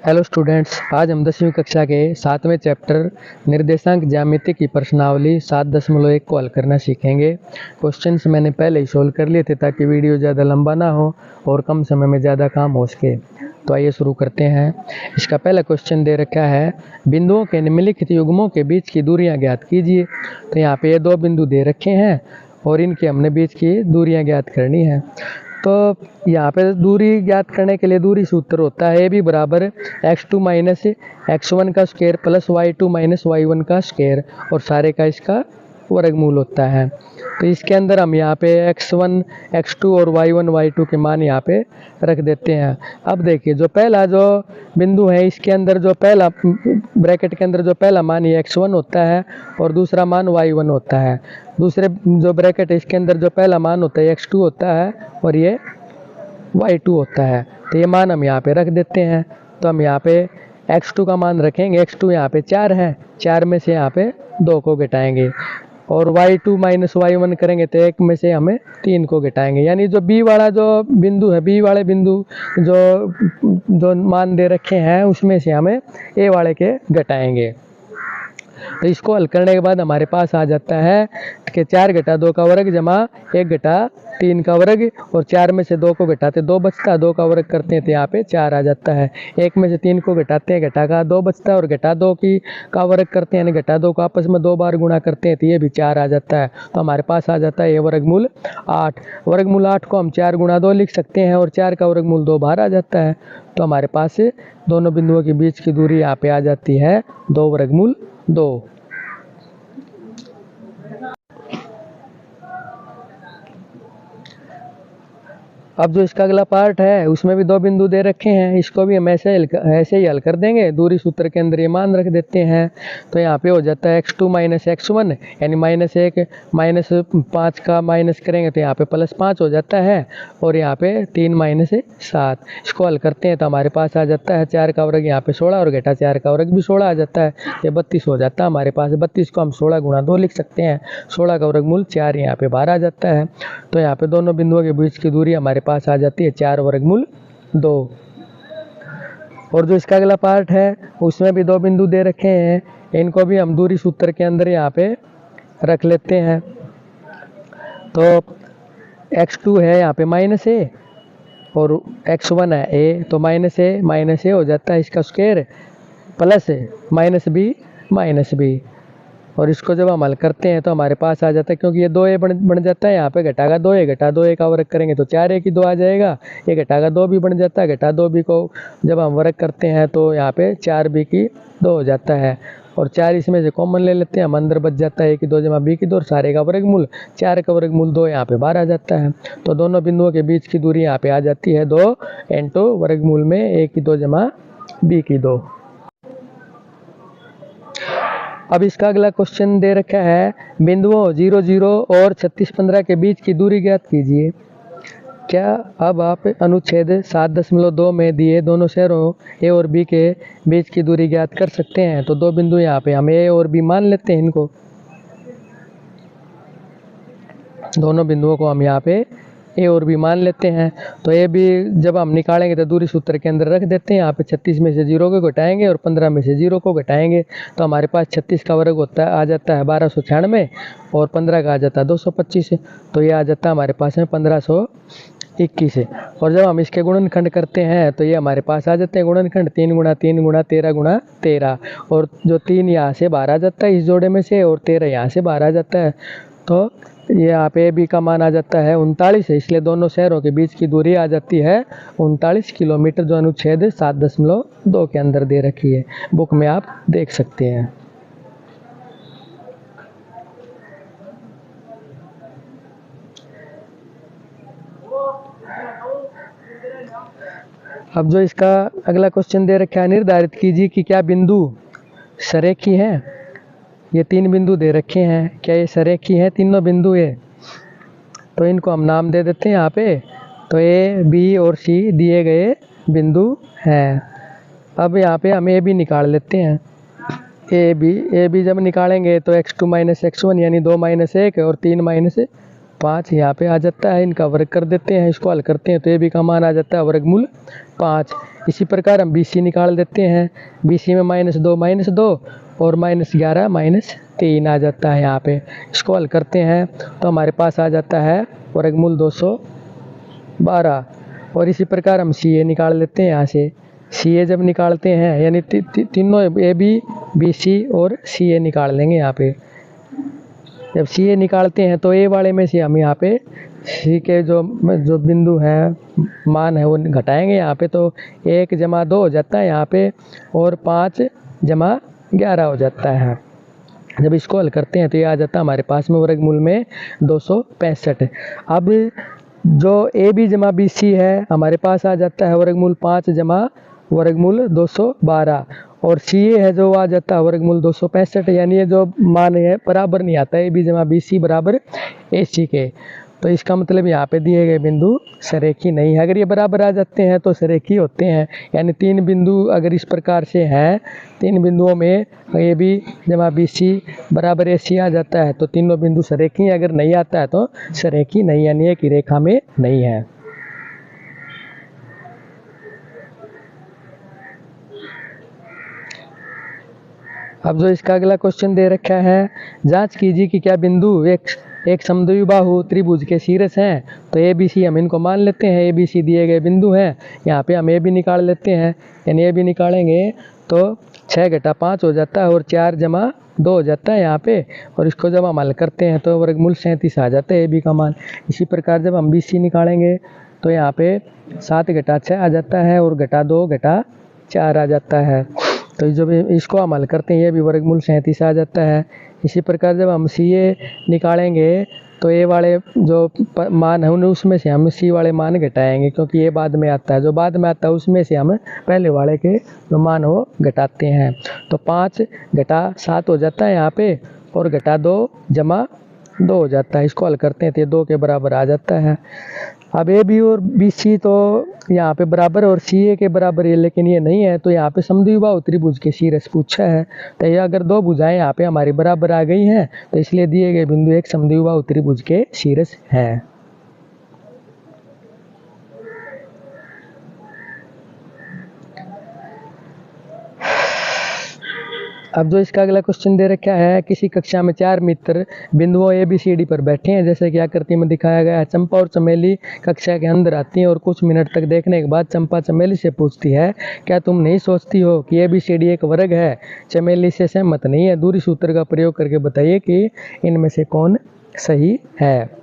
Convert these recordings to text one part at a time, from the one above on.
Hello students, आज हम 10वीं कक्षा के 7वें चैप्टर निर्देशांक ज्यामिति की प्रश्नावली 7.1 को हल करना सीखेंगे। क्वेश्चंस मैंने पहले ही सोल्व कर लिए थे ताकि वीडियो ज़्यादा लंबा ना हो और कम समय में ज़्यादा काम हो सके। तो आइए शुरू करते हैं। इसका पहला क्वेश्चन दे रखा है, बिंदुओं के निम्नलिखित युग्मों के बीच की दूरियाँ ज्ञात कीजिए। तो यहाँ पे ये दो बिंदु दे रखे हैं और इनके हमने बीच की दूरियाँ ज्ञात करनी है। तो यहाँ पे दूरी ज्ञात करने के लिए दूरी सूत्र होता है ए बी बराबर x2 माइनस x1 का square plus y2 minus y1 का स्क्वायर और सारे का इसका वर्गमूल होता है। तो इसके अंदर हम यहाँ पे x1 x2 और y1 y2 के मान यहाँ पे रख देते हैं। अब देखिए, जो पहला जो बिंदु है इसके अंदर जो पहला ब्रैकेट के अंदर जो पहला मान ये x1 होता है और दूसरा मान y1 होता है। दूसरे जो ब्रैकेट है इसके अंदर जो पहला मान होता है x2 होता है और ये y2 होता है। तो ये मान हम यहाँ पे रख देते हैं। तो हम यहाँ पे x2 का मान रखेंगे। x2 यहाँ पे 4 है, 4 में से यहाँ पे 2 को घटाएंगे और y2 माइनस y1 करेंगे तो 1 में से हमें 3 को घटाएंगे। यानी जो b वाला जो बिंदु है, b वाले बिंदु जो मान दे रखे हैं उसमें से हमें a वाले के घटाएंगे। तो इसको हल करने के बाद हमारे पास आ जाता है कि 4 घटा 2 का वर्ग जमा 1 घटा 3 का वर्ग और 4 में से 2 को घटाते 2 बचता है, 2 का वर्ग करते हैं तो यहाँ पे 4 आ जाता है। 1 में से 3 को घटाते हैं, घटा का 2 बचता है और घटा 2 का वर्ग करते हैं, यानी घटा 2 को आपस में 2 बार गुणा करते हैं तो ये भी 4 आ जाता है। तो हमारे पास आ जाता है ये वर्गमूल 8। वर्गमूल 8 को हम 4 गुणा 2 लिख सकते हैं और 4 का वर्गमूल 2 बार आ जाता है। तो हमारे पास दोनों बिंदुओं के बीच की दूरी यहाँ पे आ जाती है 2 वर्गमूल 2। अब जो इसका अगला पार्ट है उसमें भी 2 बिंदु दे रखे हैं, इसको भी हम ऐसे ही हल कर देंगे। दूरी सूत्र के अंदर ये मान रख देते हैं। तो यहाँ पे हो जाता है x2 माइनस x1 यानी -1 माइनस 5 का माइनस करेंगे तो यहाँ पे +5 हो जाता है और यहाँ पे 3 माइनस 7। इसको हल करते हैं तो हमारे पास आ जाता है 4 का वर्ग यहाँ पे 16 और घटा 4 का वर्ग भी 16 आ जाता है। ये 32 हो जाता है हमारे पास। 32 को हम 16 गुणा 2 लिख सकते हैं। 16 का वर्गमूल 4 यहाँ पे बाहर आ जाता है। तो यहाँ पे दोनों बिंदुओं के बीच की दूरी हमारे पास आ जाती है 4 वर्गमूल 2। और जो इसका अगला पार्ट है उसमें भी 2 बिंदु दे रखे हैं, इनको भी हम दूरी सूत्र के अंदर यहाँ पे रख लेते हैं। तो x2 है यहाँ पे -a और x1 है a, तो -a हो जाता है इसका स्क्वायर प्लस -b और इसको जब हम हल करते हैं तो हमारे पास आ जाता है, क्योंकि ये 2a बन जाता है, यहाँ पे घटा का 2a, घटा 2a का वर्ग करेंगे तो 4a की 2 आ जाएगा। ये घटा का 2 भी बन जाता है, घटा 2b को जब हम वर्ग करते हैं तो यहाँ पे 4b की 2 हो जाता है और 4 इसमें से कॉमन ले लेते हैं हम, अंदर बच जाता है a की 2 जमा b की 2 और सारे का वर्गमूल 4 का वर्गमूल 2 यहाँ पे बाहर आ जाता है। तो दोनों बिंदुओं के बीच की दूरी यहाँ पे आ जाती है 2 इंटू वर्गमूल में a की 2 जमा b की 2। अब इसका अगला क्वेश्चन दे रखा है, बिंदुओं 0 0 और 36 15 के बीच की दूरी ज्ञात कीजिए। क्या अब आप अनुच्छेद 7.2 में दिए दोनों शहरों ए और बी के बीच की दूरी ज्ञात कर सकते हैं। तो 2 बिंदु यहाँ पे हम ए और बी मान लेते हैं, इनको दोनों बिंदुओं को हम यहाँ पे ए और बी मान लेते हैं। तो ए बी जब हम निकालेंगे तो दूरी सूत्र के अंदर रख देते हैं। यहाँ पे 36 में से 0 को घटाएंगे और 15 में से 0 को घटाएंगे तो हमारे पास 36 का वर्ग होता है आ जाता है 1296 और 15 का आ जाता है 225। तो ये आ जाता है हमारे पास में 1521। और जब हम इसके गुणनखंड करते हैं तो ये हमारे पास आ जाते हैं गुणनखंड 3 गुणा 3 गुणा 13 गुणा 13 और जो 3 यहाँ से बाहर आ जाता है इस जोड़े में से और 13 यहाँ से बाहर आ जाता है। तो ये यहाँ पे बी का मान आ जाता है 39 है, इसलिए दोनों शहरों के बीच की दूरी आ जाती है 39 किलोमीटर, जो अनुच्छेद 7.2 के अंदर दे रखी है। बुक में आप देख सकते हैं। अब जो इसका अगला क्वेश्चन दे रखा है, निर्धारित कीजिए कि क्या बिंदु सरेखी हैं। ये 3 बिंदु दे रखे हैं, क्या ये सरेखी हैं तीनों बिंदु ये। तो इनको हम नाम दे देते हैं यहाँ पे। तो ए बी और सी दिए गए बिंदु हैं। अब यहाँ पे हम ए बी निकाल लेते हैं। ए बी जब निकालेंगे तो x2 माइनस x1 यानी 2 माइनस 1 और 3 माइनस 5 यहाँ पे आ जाता है, इनका वर्ग कर देते हैं, इसको हल करते हैं तो ए बी का मान आ जाता है वर्गमूल 5। इसी प्रकार हम बी सी निकाल देते हैं, बी सी में -2 और -11 -3 आ जाता है यहाँ पे। इसको हल करते हैं तो हमारे पास आ जाता है वर्गमूल 212। और इसी प्रकार हम सी ए निकाल लेते हैं यहाँ से। सी ए जब निकालते हैं यानी तीनों ए बी सी और सी ए निकाल लेंगे यहाँ पे। जब सी ए निकालते हैं तो ए वाले में से हम यहाँ पे सी के जो बिंदु हैं मान है वो घटाएंगे यहाँ पे, तो 1 + 2 हो जाता है यहाँ पे और 5 + 11 हो जाता है। जब इसको हल करते हैं तो ये आ जाता है हमारे पास में वर्गमूल में 265। अब जो ए बी जमा बी सी है हमारे पास आ जाता है वर्गमूल 5 + वर्गमूल 212 और सी ए है जो आ जाता है वर्गमूल 265। यानी ये जो मान है बराबर नहीं आता, ए बी जमा बी सी बराबर ए सी के। तो इसका मतलब यहाँ पे दिए गए बिंदु सरेखी नहीं है। अगर ये बराबर आ जाते हैं तो सरेखी होते हैं। यानी 3 बिंदु अगर इस प्रकार से हैं, 3 बिंदुओं में ए बी जमा बी सी बराबर ए सी आ जाता है तो तीनों बिंदु सरेखी हैं। अगर नहीं आता है तो सरेखी नहीं, यानी एक ही रेखा में नहीं है। अब जो इसका अगला क्वेश्चन दे रखा है, जांच कीजिए कि क्या बिंदु एक समद्विबाहु त्रिभुज के शीर्ष हैं। तो ए बी सी हम इनको मान लेते हैं, ए बी सी दिए गए बिंदु हैं। यहाँ पे हम ए बी निकाल लेते हैं, यानी ए बी निकालेंगे तो 6 - 5 हो जाता है और 4 + 2 हो जाता है यहाँ पे। और इसको जब हम हल करते हैं तो वर्गमूल 37 आ जाता है ए बी का मान। इसी प्रकार जब हम बी सी निकालेंगे तो यहाँ पे 7 - 6 आ जाता है और -2 - 4 आ जाता है। तो जब इसको हम हल करते हैं ये भी वर्गमूल 37 आ जाता है। इसी प्रकार जब हम सी ए निकालेंगे तो ए वाले जो मान है उन्हें उसमें से हम सी वाले मान घटाएंगे, क्योंकि ये बाद में आता है। जो बाद में आता है उसमें से हम पहले वाले के जो मान हो घटाते हैं। तो 5 - 7 हो जाता है यहाँ पे और -2 + 2 हो जाता है। इसको हल करते हैं तो ये 2 के बराबर आ जाता है। अब ए बी और बी सी तो यहाँ पे बराबर और सी ए के बराबर है, लेकिन ये नहीं है। तो यहाँ पे समद्विबाहु त्रिभुज के शीर्ष पूछा है, तो ये अगर 2 भुजाएं यहाँ पे हमारी बराबर आ गई हैं तो इसलिए दिए गए बिंदु एक समद्विबाहु त्रिभुज के शीर्ष हैं। अब जो इसका अगला क्वेश्चन दे रखा है, किसी कक्षा में 4 मित्र बिंदुओं ए बी सी डी पर बैठे हैं, जैसे कि आकृति में दिखाया गया है। चंपा और चमेली कक्षा के अंदर आती हैं और कुछ मिनट तक देखने के बाद चंपा चमेली से पूछती है, क्या तुम नहीं सोचती हो कि ए बी सी डी एक वर्ग है? चमेली से सहमत नहीं है। दूरी सूत्र का प्रयोग करके बताइए कि इनमें से कौन सही है।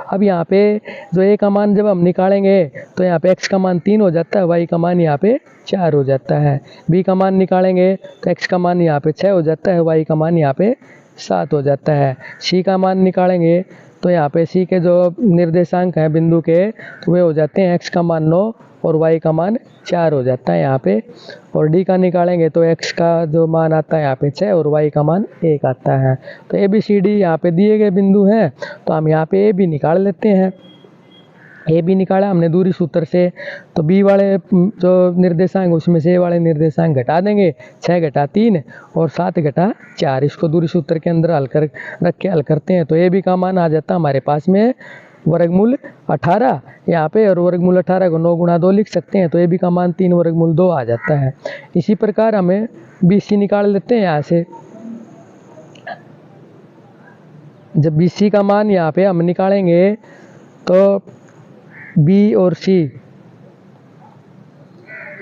अब यहाँ पे जो ए का मान जब हम निकालेंगे तो यहाँ पे एक्स का मान 3 हो जाता है, वाई का मान यहाँ पे 4 हो जाता है। बी का मान निकालेंगे तो एक्स का मान यहाँ पे 6 हो जाता है, वाई का मान यहाँ पे 7 हो जाता है। सी का मान निकालेंगे तो यहाँ पे सी के जो निर्देशांक हैं बिंदु के तो वे हो जाते हैं एक्स का मान 9 और वाई का मान 4 हो जाता है यहाँ पे। और डी का निकालेंगे तो एक्स का जो मान आता है यहाँ पे 6 और वाई का मान 1 आता है। तो ए बी सी डी यहाँ पे दिए गए बिंदु हैं, तो हम यहाँ पे ए बी निकाल लेते हैं। ए बी निकाला हमने दूरी सूत्र से, तो बी वाले जो निर्देशांक उसमें से ए वाले निर्देशांक घटा देंगे, 6 - 3 और 7 - 4। इसको दूरी सूत्र के अंदर रख के हल करते हैं तो ए बी का मान आ जाता है हमारे पास में वर्गमूल 18 यहाँ पे, और वर्गमूल 18 को 9 × 2 लिख सकते हैं। तो ए बी का मान 3 वर्गमूल 2 आ जाता है। इसी प्रकार हमें बी सी निकाल लेते हैं यहाँ से। जब बी सी का मान यहाँ पे हम निकालेंगे तो बी और सी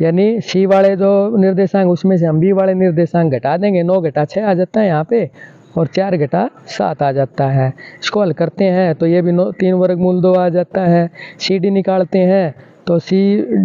यानी सी वाले जो निर्देशांक उसमें से हम बी वाले निर्देशांक घटा देंगे, 9 - 6 आ जाता है यहाँ पे और 4 - 7 आ जाता है। इसको हल करते हैं तो ये भी 3 वर्गमूल 2 आ जाता है। सी डी निकालते हैं तो सी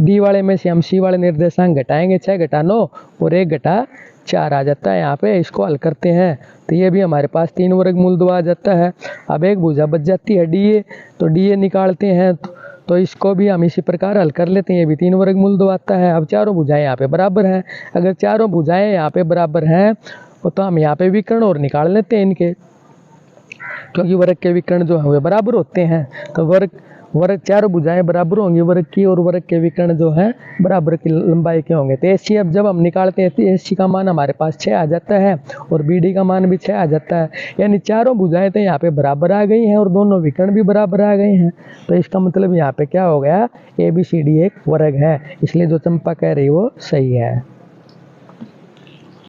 डी वाले में से हम सी वाले निर्देशांक घटाएंगे, 6 - 9 और 1 - 4 आ जाता है यहाँ पे। इसको हल करते हैं तो ये भी हमारे पास 3 वर्गमूल 2 आ जाता है। अब एक भुजा बच जाती है डी ए, तो डी ए निकालते हैं तो इसको भी हम इसी प्रकार हल कर लेते हैं, ये भी 3 वर्गमूल 2 आता है। अब चारों भुजाएं यहाँ पे बराबर हैं। अगर चारों भुजाएं यहाँ पे बराबर हैं तो हम यहाँ पे विकर्ण और निकाल लेते हैं इनके, क्योंकि वर्ग के विकर्ण जो है वे बराबर होते हैं। तो वर्ग वर्ग चारों भुजाएं बराबर होंगी वर्ग की, और वर्ग के विकर्ण जो है बराबर की लंबाई के होंगे। तो एसी अब जब हम निकालते हैं तो एसी का मान हमारे पास 6 आ जाता है और बीडी का मान भी 6 आ जाता है, यानी चारों भुजाएं तो यहाँ पे बराबर आ गई हैं और दोनों विकर्ण भी बराबर आ गए हैं। तो इसका मतलब यहाँ पे क्या हो गया, ABCD एक वर्ग है, इसलिए जो चंपा कह रही वो सही है।